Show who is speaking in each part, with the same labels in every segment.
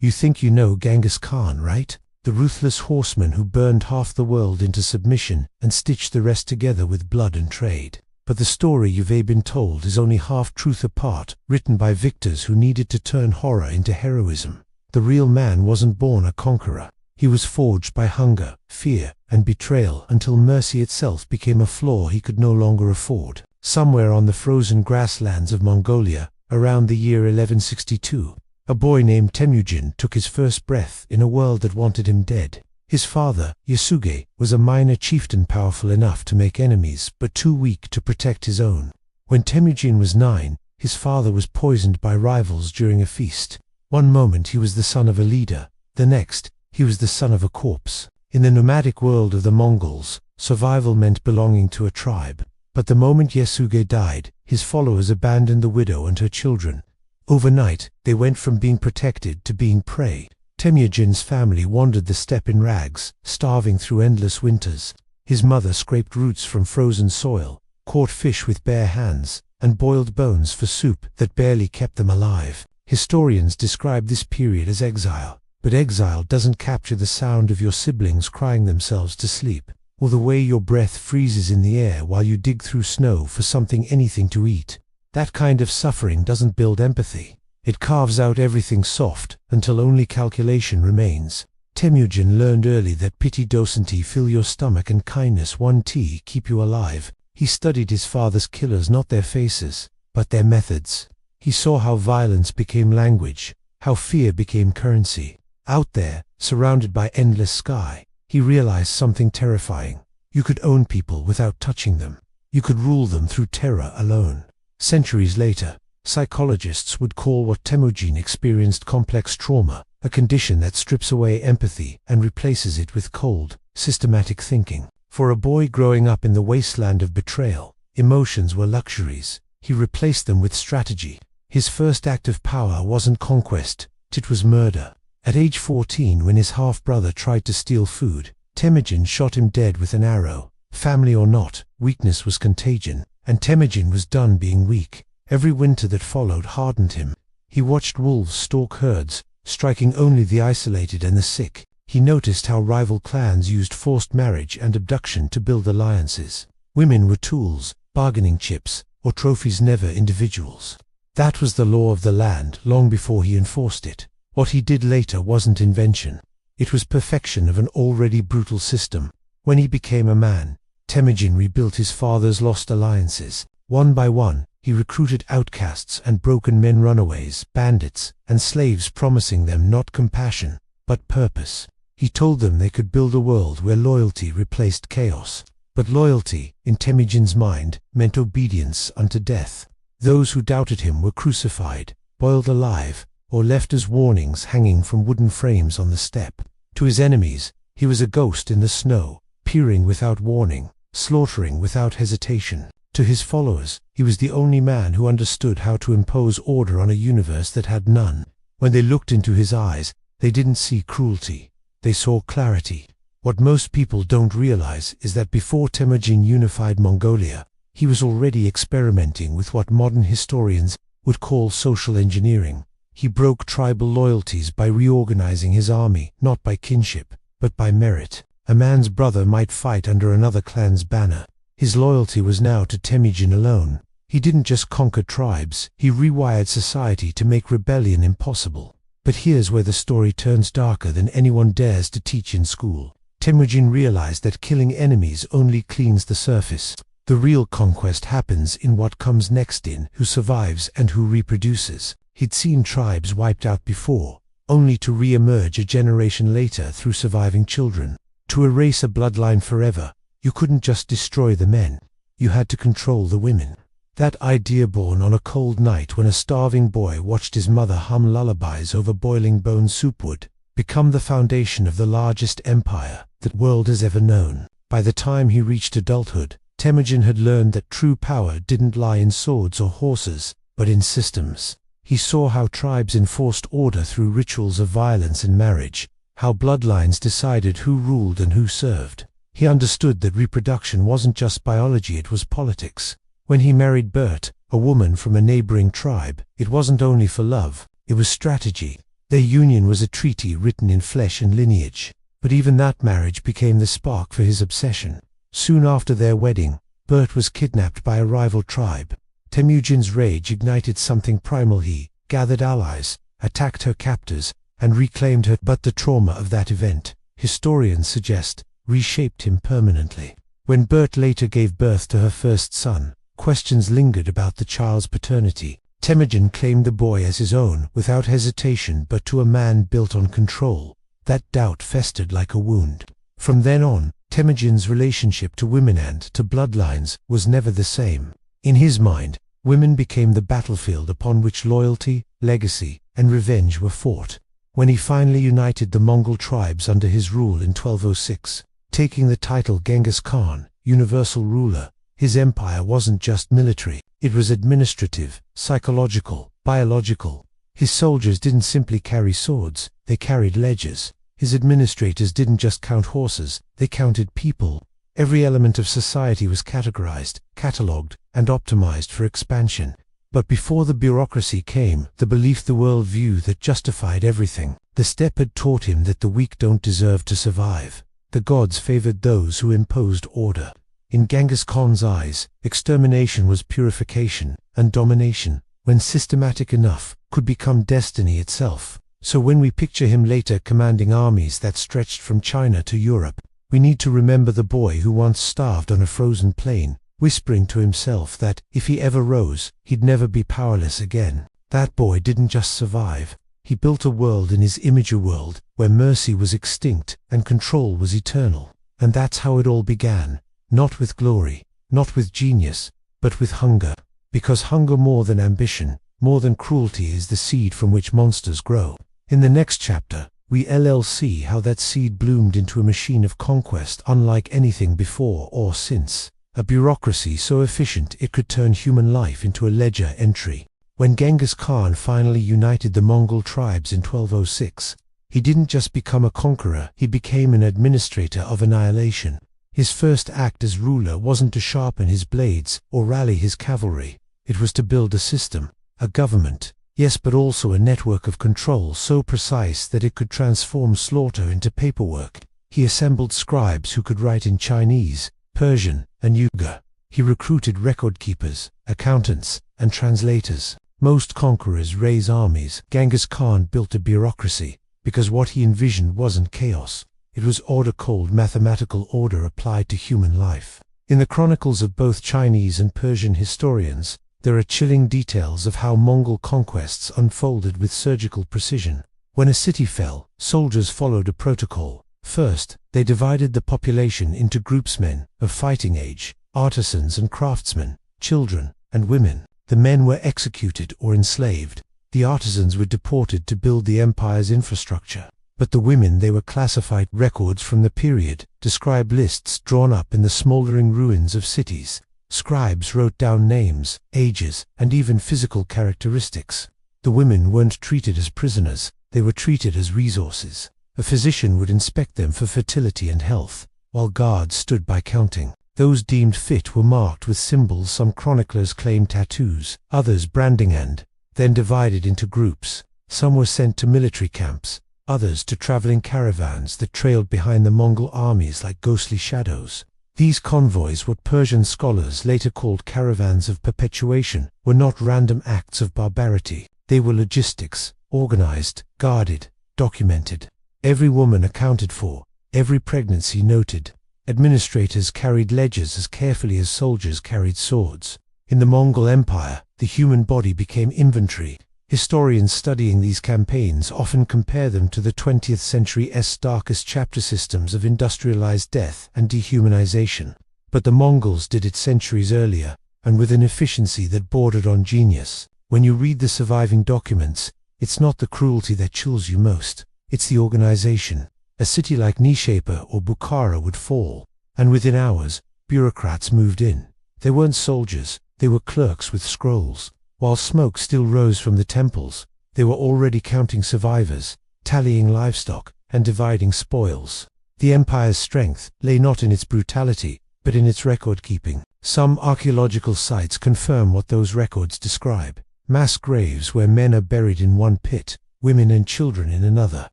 Speaker 1: You think you know Genghis Khan, right? The ruthless horseman who burned half the world into submission and stitched the rest together with blood and trade. But the story you've been told is only half-truth apart, written by victors who needed to turn horror into heroism. The real man wasn't born a conqueror. He was forged by hunger, fear, and betrayal until mercy itself became a flaw he could no longer afford. Somewhere on the frozen grasslands of Mongolia, around the year 1162, a boy named Temujin took his first breath in a world that wanted him dead. His father, Yasuge, was a minor chieftain powerful enough to make enemies but too weak to protect his own. When Temujin was 9, his father was poisoned by rivals during a feast. One moment he was the son of a leader, the next he was the son of a corpse. In the nomadic world of the Mongols, survival meant belonging to a tribe. But the moment Yasuge died, his followers abandoned the widow and her children. Overnight, they went from being protected to being prey. Temujin's family wandered the steppe in rags, starving through endless winters. His mother scraped roots from frozen soil, caught fish with bare hands, and boiled bones for soup that barely kept them alive. Historians describe this period as exile, but exile doesn't capture the sound of your siblings crying themselves to sleep, or the way your breath freezes in the air while you dig through snow for anything to eat. That kind of suffering doesn't build empathy. It carves out everything soft until only calculation remains. Temujin learned early that pity doesn't fill your stomach and kindness won't keep you alive. He studied his father's killers, not their faces, but their methods. He saw how violence became language, how fear became currency. Out there, surrounded by endless sky, he realized something terrifying. You could own people without touching them. You could rule them through terror alone. Centuries later, psychologists would call what Temujin experienced complex trauma, a condition that strips away empathy and replaces it with cold, systematic thinking. For a boy growing up in the wasteland of betrayal, emotions were luxuries. He replaced them with strategy. His first act of power wasn't conquest, it was murder. At age 14, when his half-brother tried to steal food, Temujin shot him dead with an arrow. Family or not, weakness was contagion, and Temujin was done being weak. Every winter that followed hardened him. He watched wolves stalk herds, striking only the isolated and the sick. He noticed how rival clans used forced marriage and abduction to build alliances. Women were tools, bargaining chips, or trophies, never individuals. That was the law of the land long before he enforced it. What he did later wasn't invention. It was perfection of an already brutal system. When he became a man, Temujin rebuilt his father's lost alliances. One by one, he recruited outcasts and broken men, runaways, bandits, and slaves, promising them not compassion, but purpose. He told them they could build a world where loyalty replaced chaos. But loyalty, in Temujin's mind, meant obedience unto death. Those who doubted him were crucified, boiled alive, or left as warnings hanging from wooden frames on the steppe. To his enemies, he was a ghost in the snow, peering without warning, slaughtering without hesitation. To his followers, he was the only man who understood how to impose order on a universe that had none. When they looked into his eyes, they didn't see cruelty. They saw clarity. What most people don't realize is that before Temujin unified Mongolia, he was already experimenting with what modern historians would call social engineering. He broke tribal loyalties by reorganizing his army, not by kinship, but by merit. A man's brother might fight under another clan's banner. His loyalty was now to Temujin alone. He didn't just conquer tribes, he rewired society to make rebellion impossible. But here's where the story turns darker than anyone dares to teach in school. Temujin realized that killing enemies only cleans the surface. The real conquest happens in what comes next, in who survives and who reproduces. He'd seen tribes wiped out before, only to re-emerge a generation later through surviving children. To erase a bloodline forever, you couldn't just destroy the men, you had to control the women. That idea, born on a cold night when a starving boy watched his mother hum lullabies over boiling bone soup, would become the foundation of the largest empire that world has ever known. By the time he reached adulthood, Temujin had learned that true power didn't lie in swords or horses, but in systems. He saw how tribes enforced order through rituals of violence and marriage, how bloodlines decided who ruled and who served. He understood that reproduction wasn't just biology, it was politics. When he married Bert, a woman from a neighboring tribe, it wasn't only for love, it was strategy. Their union was a treaty written in flesh and lineage. But even that marriage became the spark for his obsession. Soon after their wedding, Bert was kidnapped by a rival tribe. Temujin's rage ignited something primal. He gathered allies, attacked her captors, and reclaimed her. But the trauma of that event, historians suggest, reshaped him permanently. When Bert later gave birth to her first son, questions lingered about the child's paternity. Temujin claimed the boy as his own without hesitation, but to a man built on control, that doubt festered like a wound. From then on, Temujin's relationship to women and to bloodlines was never the same. In his mind, women became the battlefield upon which loyalty, legacy, and revenge were fought. When he finally united the Mongol tribes under his rule in 1206, taking the title Genghis Khan, universal ruler, his empire wasn't just military, it was administrative, psychological, biological. His soldiers didn't simply carry swords, they carried ledgers. His administrators didn't just count horses, they counted people. Every element of society was categorized, catalogued, and optimized for expansion. But before the bureaucracy came, the belief, the worldview that justified everything. The steppe had taught him that the weak don't deserve to survive. The gods favored those who imposed order. In Genghis Khan's eyes, extermination was purification, and domination, when systematic enough, could become destiny itself. So when we picture him later commanding armies that stretched from China to Europe, we need to remember the boy who once starved on a frozen plain, whispering to himself that, if he ever rose, he'd never be powerless again. That boy didn't just survive, he built a world in his image, a world where mercy was extinct and control was eternal. And that's how it all began. Not with glory, not with genius, but with hunger. Because hunger, more than ambition, more than cruelty, is the seed from which monsters grow. In the next chapter, we'll see how that seed bloomed into a machine of conquest unlike anything before or since. A bureaucracy so efficient it could turn human life into a ledger entry. When Genghis Khan finally united the Mongol tribes in 1206, he didn't just become a conqueror, he became an administrator of annihilation. His first act as ruler wasn't to sharpen his blades or rally his cavalry. It was to build a system, a government, yes, but also a network of control so precise that it could transform slaughter into paperwork. He assembled scribes who could write in Chinese, Persian, and Uyghur. He recruited record keepers, accountants, and translators. Most conquerors raise armies. Genghis Khan built a bureaucracy, because what he envisioned wasn't chaos. It was order, cold mathematical order applied to human life. In the chronicles of both Chinese and Persian historians, there are chilling details of how Mongol conquests unfolded with surgical precision. When a city fell, soldiers followed a protocol. First, they divided the population into groups: men of fighting age, artisans and craftsmen, children, and women. The men were executed or enslaved. The artisans were deported to build the empire's infrastructure. But the women, they were classified. Records from the period describe lists drawn up in the smoldering ruins of cities. Scribes wrote down names, ages, and even physical characteristics. The women weren't treated as prisoners, they were treated as resources. A physician would inspect them for fertility and health, while guards stood by counting. Those deemed fit were marked with symbols. Some chroniclers claimed tattoos, others branding, and then divided into groups. Some were sent to military camps, others to traveling caravans that trailed behind the Mongol armies like ghostly shadows. These convoys, what Persian scholars later called caravans of perpetuation, were not random acts of barbarity. They were logistics, organized, guarded, documented. Every woman accounted for, every pregnancy noted. Administrators carried ledgers as carefully as soldiers carried swords. In the Mongol Empire, the human body became inventory. Historians studying these campaigns often compare them to the 20th century's darkest chapter systems of industrialized death and dehumanization. But the Mongols did it centuries earlier, and with an efficiency that bordered on genius. When you read the surviving documents, it's not the cruelty that chills you most, it's the organization. A city like Nishape or Bukhara would fall, and within hours, bureaucrats moved in. They weren't soldiers, they were clerks with scrolls. While smoke still rose from the temples, they were already counting survivors, tallying livestock, and dividing spoils. The empire's strength lay not in its brutality, but in its record-keeping. Some archaeological sites confirm what those records describe. Mass graves where men are buried in one pit, women and children in another.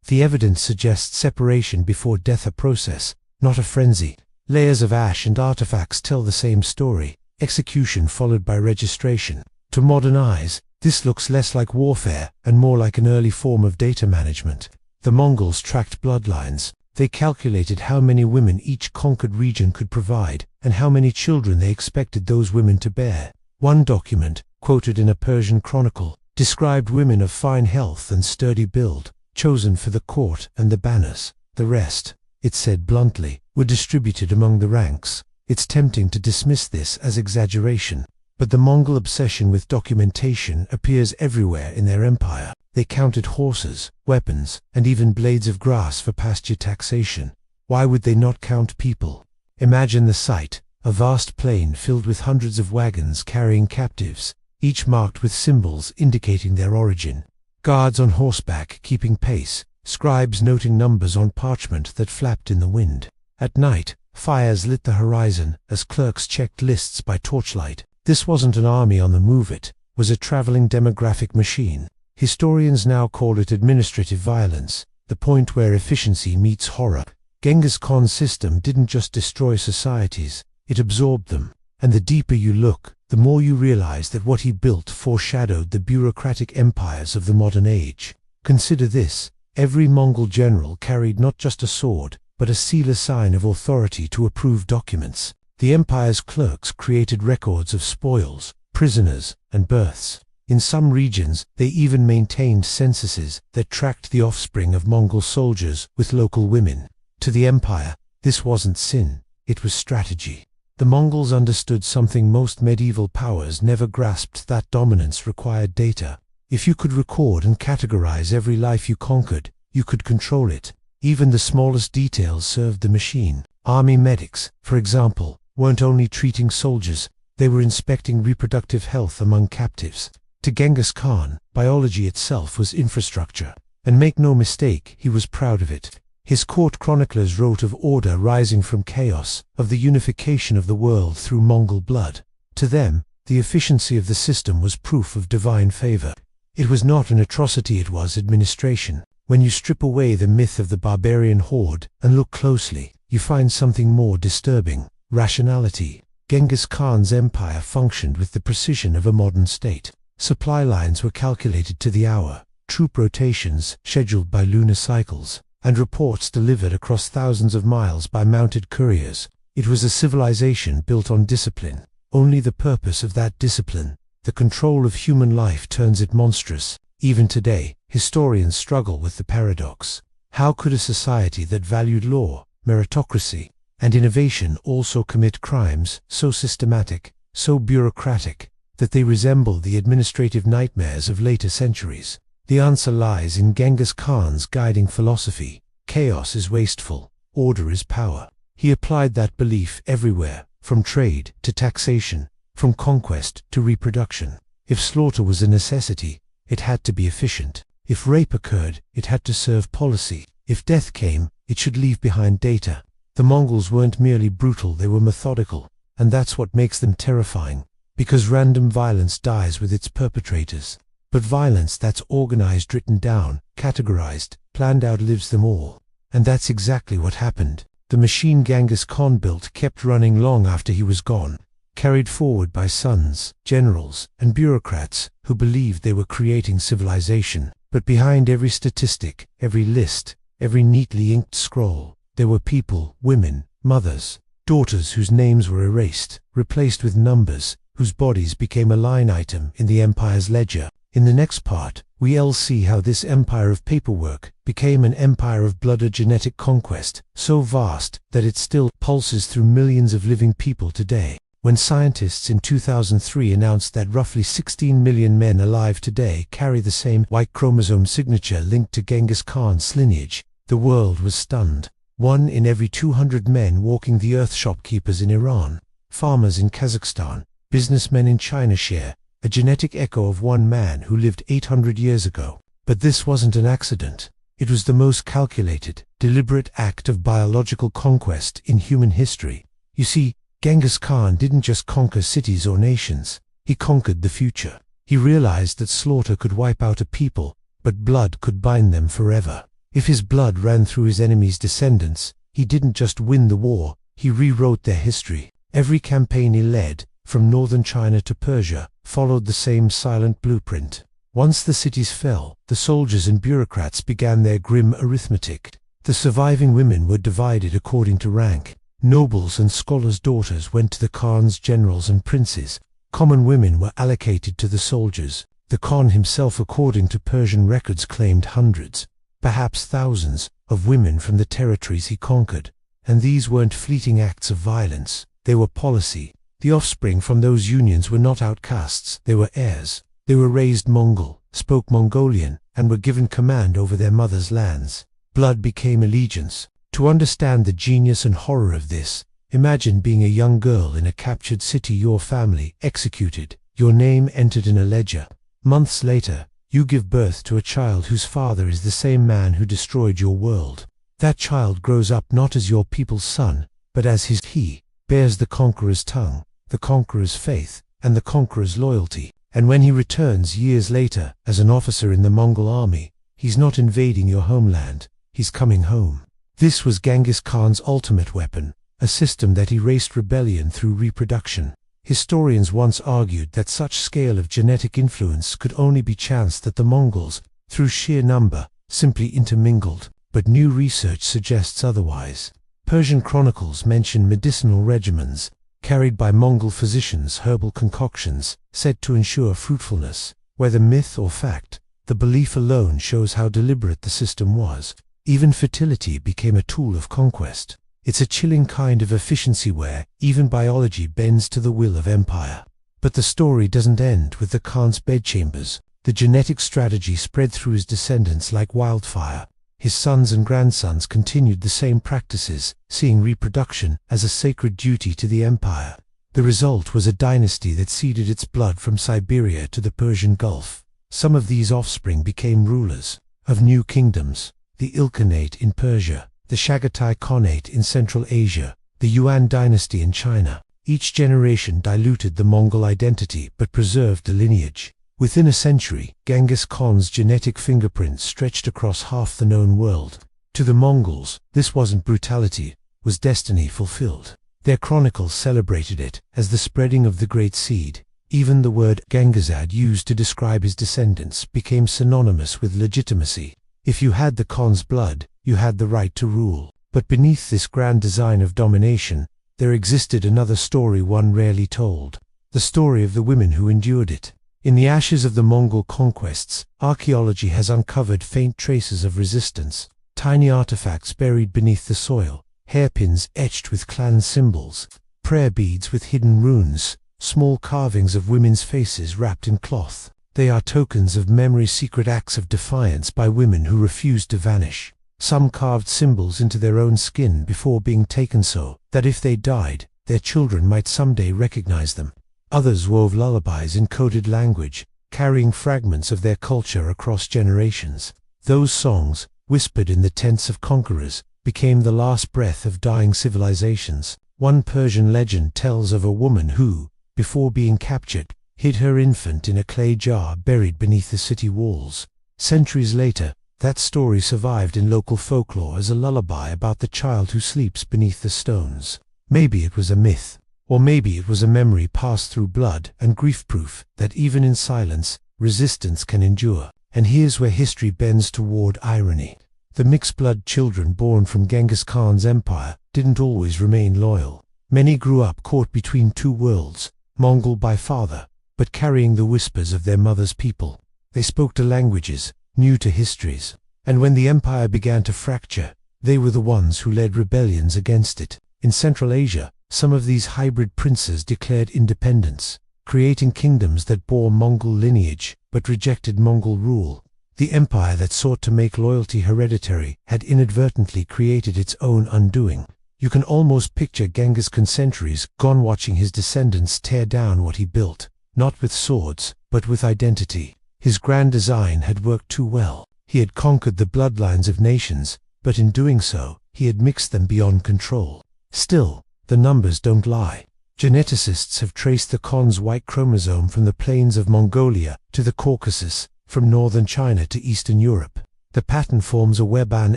Speaker 1: The evidence suggests separation before death, a process, not a frenzy. Layers of ash and artifacts tell the same story, execution followed by registration. To modern eyes, this looks less like warfare and more like an early form of data management. The Mongols tracked bloodlines. They calculated how many women each conquered region could provide, and how many children they expected those women to bear. One document, quoted in a Persian chronicle, described women of fine health and sturdy build, chosen for the court and the banners. The rest, it said bluntly, were distributed among the ranks. It's tempting to dismiss this as exaggeration, but the Mongol obsession with documentation appears everywhere in their empire. They counted horses, weapons, and even blades of grass for pasture taxation. Why would they not count people? Imagine the sight, a vast plain filled with hundreds of wagons carrying captives, each marked with symbols indicating their origin. Guards on horseback keeping pace, scribes noting numbers on parchment that flapped in the wind. At night, fires lit the horizon as clerks checked lists by torchlight. This wasn't an army on the move, it was a traveling demographic machine. Historians now call it administrative violence, the point where efficiency meets horror. Genghis Khan's system didn't just destroy societies, it absorbed them. And the deeper you look, the more you realize that what he built foreshadowed the bureaucratic empires of the modern age. Consider this: every Mongol general carried not just a sword, but a seal, a sign of authority to approve documents. The empire's clerks created records of spoils, prisoners, and births. In some regions, they even maintained censuses that tracked the offspring of Mongol soldiers with local women. To the empire, this wasn't sin, it was strategy. The Mongols understood something most medieval powers never grasped: that dominance required data. If you could record and categorize every life you conquered, you could control it. Even the smallest details served the machine. Army medics, for example, weren't only treating soldiers, they were inspecting reproductive health among captives. To Genghis Khan, biology itself was infrastructure. And make no mistake, he was proud of it. His court chroniclers wrote of order rising from chaos, of the unification of the world through Mongol blood. To them, the efficiency of the system was proof of divine favor. It was not an atrocity, it was administration. When you strip away the myth of the barbarian horde and look closely, you find something more disturbing: rationality. Genghis Khan's empire functioned with the precision of a modern state. Supply lines were calculated to the hour, troop rotations scheduled by lunar cycles, and reports delivered across thousands of miles by mounted couriers. It was a civilization built on discipline. Only the purpose of that discipline, the control of human life, turns it monstrous. Even today, historians struggle with the paradox. How could a society that valued law, meritocracy, and innovation also commit crimes so systematic, so bureaucratic, that they resemble the administrative nightmares of later centuries? The answer lies in Genghis Khan's guiding philosophy: chaos is wasteful, order is power. He applied that belief everywhere, from trade to taxation, from conquest to reproduction. If slaughter was a necessity, it had to be efficient. If rape occurred, it had to serve policy. If death came, it should leave behind data. The Mongols weren't merely brutal, they were methodical. And that's what makes them terrifying, because random violence dies with its perpetrators. But violence that's organized, written down, categorized, planned out lives them all. And that's exactly what happened. The machine Genghis Khan built kept running long after he was gone, carried forward by sons, generals, and bureaucrats who believed they were creating civilization. But behind every statistic, every list, every neatly inked scroll, there were people, women, mothers, daughters whose names were erased, replaced with numbers, whose bodies became a line item in the empire's ledger. In the next part, we'll see how this empire of paperwork became an empire of blood, a genetic conquest, so vast that it still pulses through millions of living people today. When scientists in 2003 announced that roughly 16 million men alive today carry the same Y chromosome signature linked to Genghis Khan's lineage, the world was stunned. 1 in every 200 men walking the earth, shopkeepers in Iran, farmers in Kazakhstan, businessmen in China share a genetic echo of one man who lived 800 years ago. But this wasn't an accident. It was the most calculated, deliberate act of biological conquest in human history. You see, Genghis Khan didn't just conquer cities or nations, he conquered the future. He realized that slaughter could wipe out a people, but blood could bind them forever. If his blood ran through his enemies' descendants, he didn't just win the war, he rewrote their history. Every campaign he led, from northern China to Persia, followed the same silent blueprint. Once the cities fell, the soldiers and bureaucrats began their grim arithmetic. The surviving women were divided according to rank. Nobles and scholars' daughters went to the Khan's generals and princes. Common women were allocated to the soldiers. The Khan himself, according to Persian records, claimed hundreds, perhaps thousands, of women from the territories he conquered. And these weren't fleeting acts of violence, they were policy. The offspring from those unions were not outcasts, they were heirs. They were raised Mongol, spoke Mongolian, and were given command over their mother's lands. Blood became allegiance. To understand the genius and horror of this, imagine being a young girl in a captured city, your family executed, your name entered in a ledger. Months later, you give birth to a child whose father is the same man who destroyed your world. That child grows up not as your people's son, but as his. He bears the conqueror's tongue, the conqueror's faith, and the conqueror's loyalty. And when he returns years later as an officer in the Mongol army, he's not invading your homeland, he's coming home. This was Genghis Khan's ultimate weapon, a system that erased rebellion through reproduction. Historians once argued that such scale of genetic influence could only be chanced, that the Mongols, through sheer number, simply intermingled, but new research suggests otherwise. Persian chronicles mention medicinal regimens, carried by Mongol physicians, herbal concoctions, said to ensure fruitfulness. Whether myth or fact, the belief alone shows how deliberate the system was. Even fertility became a tool of conquest. It's a chilling kind of efficiency where even biology bends to the will of empire. But the story doesn't end with the Khan's bedchambers. The genetic strategy spread through his descendants like wildfire. His sons and grandsons continued the same practices, seeing reproduction as a sacred duty to the empire. The result was a dynasty that seeded its blood from Siberia to the Persian Gulf. Some of these offspring became rulers of new kingdoms: the Ilkhanate in Persia, the Chagatai Khanate in Central Asia, the Yuan dynasty in China. Each generation diluted the Mongol identity but preserved the lineage. Within a century, Genghis Khan's genetic fingerprints stretched across half the known world. To the Mongols, this wasn't brutality, was destiny fulfilled. Their chronicles celebrated it as the spreading of the great seed. Even the word Gengizad, used to describe his descendants, became synonymous with legitimacy. If you had the Khan's blood, you had the right to rule. But beneath this grand design of domination, there existed another story, one rarely told. The story of the women who endured it. In the ashes of the Mongol conquests, archaeology has uncovered faint traces of resistance. Tiny artifacts buried beneath the soil, hairpins etched with clan symbols, prayer beads with hidden runes, small carvings of women's faces wrapped in cloth. They are tokens of memory, secret acts of defiance by women who refused to vanish. Some carved symbols into their own skin before being taken so that if they died, their children might someday recognize them. Others wove lullabies in coded language, carrying fragments of their culture across generations. Those songs, whispered in the tents of conquerors, became the last breath of dying civilizations. One Persian legend tells of a woman who, before being captured, hid her infant in a clay jar buried beneath the city walls. Centuries later, that story survived in local folklore as a lullaby about the child who sleeps beneath the stones. Maybe it was a myth. Or maybe it was a memory passed through blood and grief, proof that even in silence, resistance can endure. And here's where history bends toward irony. The mixed-blood children born from Genghis Khan's empire didn't always remain loyal. Many grew up caught between two worlds, Mongol by father, but carrying the whispers of their mother's people. They spoke to languages, new to histories. And when the empire began to fracture, they were the ones who led rebellions against it. In Central Asia, some of these hybrid princes declared independence, creating kingdoms that bore Mongol lineage but rejected Mongol rule. The empire that sought to make loyalty hereditary had inadvertently created its own undoing. You can almost picture Genghis Khan centuries gone watching his descendants tear down what he built, not with swords, but with identity. His grand design had worked too well. He had conquered the bloodlines of nations, but in doing so, he had mixed them beyond control. Still, the numbers don't lie. Geneticists have traced the Khan's Y chromosome from the plains of Mongolia to the Caucasus, from northern China to eastern Europe. The pattern forms a web-an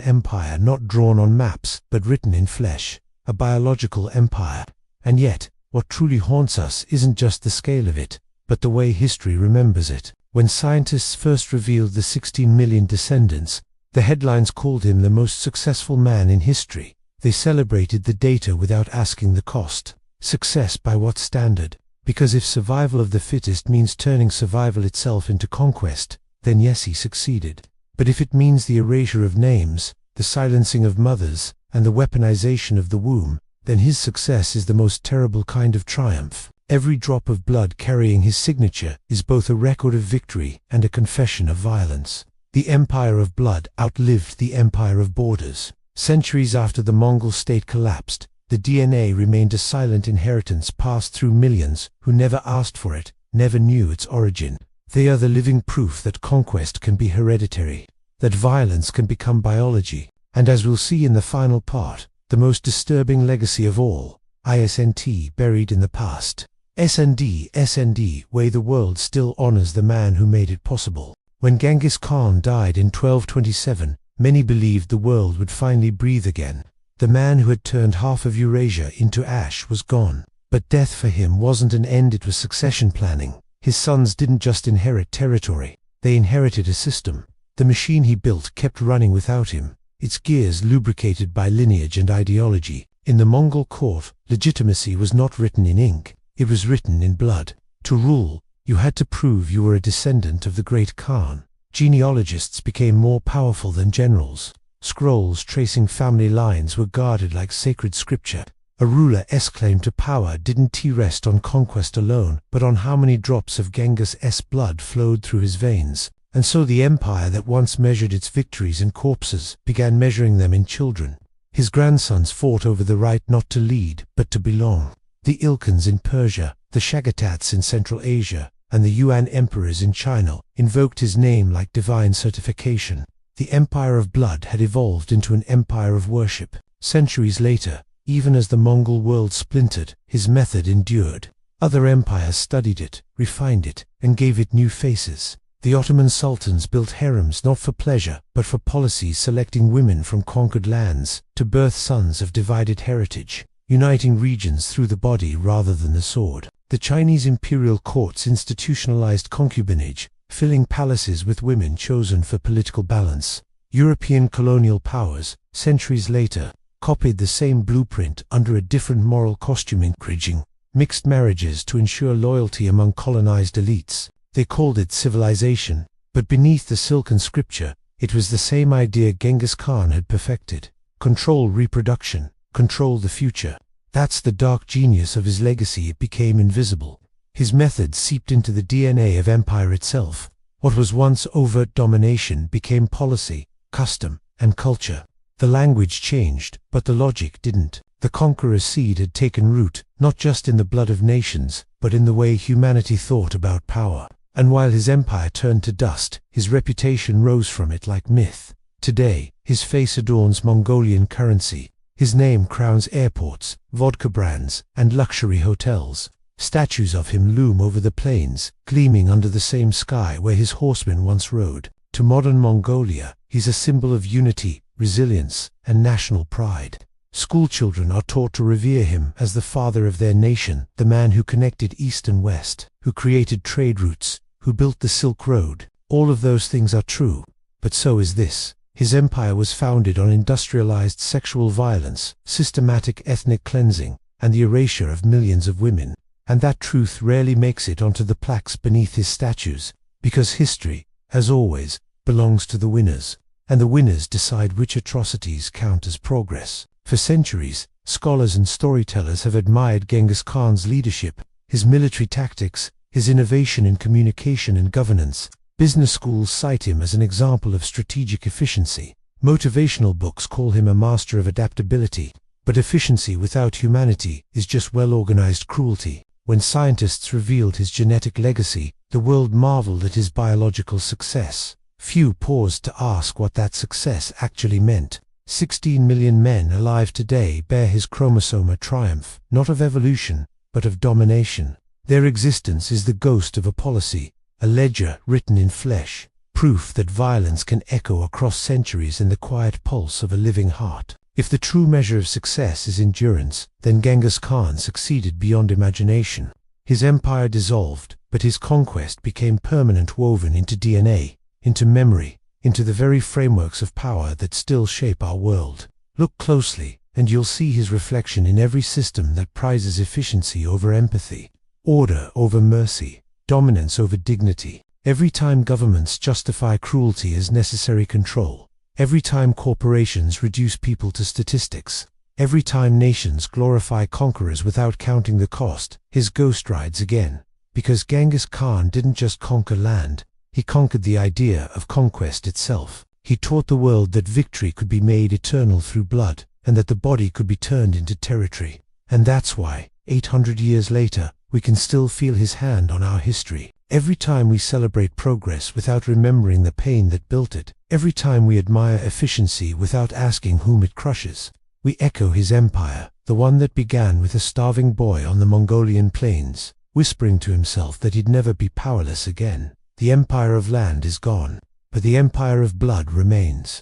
Speaker 1: empire not drawn on maps, but written in flesh, a biological empire. And yet, what truly haunts us isn't just the scale of it, but the way history remembers it. When scientists first revealed the 16 million descendants, the headlines called him the most successful man in history. They celebrated the data without asking the cost. Success by what standard? Because if survival of the fittest means turning survival itself into conquest, then yes, he succeeded. But if it means the erasure of names, the silencing of mothers, and the weaponization of the womb, then his success is the most terrible kind of triumph. Every drop of blood carrying his signature is both a record of victory and a confession of violence. The empire of blood outlived the empire of borders. Centuries after the Mongol state collapsed, the DNA remained a silent inheritance passed through millions who never asked for it, never knew its origin. They are the living proof that conquest can be hereditary, that violence can become biology, and as we'll see in the final part, the most disturbing legacy of all, ISNT buried in the past. SND, way the world still honors the man who made it possible. When Genghis Khan died in 1227, many believed the world would finally breathe again. The man who had turned half of Eurasia into ash was gone. But death for him wasn't an end, it was succession planning. His sons didn't just inherit territory, they inherited a system. The machine he built kept running without him, its gears lubricated by lineage and ideology. In the Mongol court, legitimacy was not written in ink, it was written in blood. To rule, you had to prove you were a descendant of the great Khan. Genealogists became more powerful than generals. Scrolls tracing family lines were guarded like sacred scripture. A ruler's claim to power didn't rest on conquest alone, but on how many drops of Genghis' blood flowed through his veins. And so the empire that once measured its victories in corpses began measuring them in children. His grandsons fought over the right not to lead, but to belong. The Ilkhans in Persia, the Shagatats in Central Asia, and the Yuan emperors in China invoked his name like divine certification. The empire of blood had evolved into an empire of worship. Centuries later, even as the Mongol world splintered, his method endured. Other empires studied it, refined it, and gave it new faces. The Ottoman sultans built harems not for pleasure, but for policy, selecting women from conquered lands to birth sons of divided heritage, uniting regions through the body rather than the sword. The Chinese imperial courts institutionalized concubinage, filling palaces with women chosen for political balance. European colonial powers, centuries later, copied the same blueprint under a different moral costume, encouraging mixed marriages to ensure loyalty among colonized elites. They called it civilization, but beneath the silken scripture, it was the same idea Genghis Khan had perfected. Control reproduction, control the future. That's the dark genius of his legacy. It became invisible. His methods seeped into the DNA of empire itself. What was once overt domination became policy, custom, and culture. The language changed, but the logic didn't. The conqueror's seed had taken root, not just in the blood of nations, but in the way humanity thought about power. And while his empire turned to dust, his reputation rose from it like myth. Today, his face adorns Mongolian currency. His name crowns airports, vodka brands, and luxury hotels. Statues of him loom over the plains, gleaming under the same sky where his horsemen once rode. To modern Mongolia, he's a symbol of unity, resilience, and national pride. Schoolchildren are taught to revere him as the father of their nation, the man who connected East and West, who created trade routes, who built the Silk Road. All of those things are true, but so is this. His empire was founded on industrialized sexual violence, systematic ethnic cleansing, and the erasure of millions of women. And that truth rarely makes it onto the plaques beneath his statues, because history, as always, belongs to the winners, and the winners decide which atrocities count as progress. For centuries, scholars and storytellers have admired Genghis Khan's leadership, his military tactics, his innovation in communication and governance. Business schools cite him as an example of strategic efficiency. Motivational books call him a master of adaptability. But efficiency without humanity is just well-organized cruelty. When scientists revealed his genetic legacy, the world marveled at his biological success. Few paused to ask what that success actually meant. 16 million men alive today bear his chromosome, a triumph, not of evolution, but of domination. Their existence is the ghost of a policy, a ledger written in flesh. proof that violence can echo across centuries in the quiet pulse of a living heart. If the true measure of success is endurance, then Genghis Khan succeeded beyond imagination. His empire dissolved, but his conquest became permanent, woven into DNA, into memory, into the very frameworks of power that still shape our world. Look closely, and you'll see his reflection in every system that prizes efficiency over empathy, order over mercy, dominance over dignity. Every time governments justify cruelty as necessary control, every time corporations reduce people to statistics, every time nations glorify conquerors without counting the cost, his ghost rides again. Because Genghis Khan didn't just conquer land, he conquered the idea of conquest itself. He taught the world that victory could be made eternal through blood, and that the body could be turned into territory. And that's why, 800 years later, we can still feel his hand on our history. Every time we celebrate progress without remembering the pain that built it, every time we admire efficiency without asking whom it crushes, we echo his empire, the one that began with a starving boy on the Mongolian plains, whispering to himself that he'd never be powerless again. The empire of land is gone, but the empire of blood remains.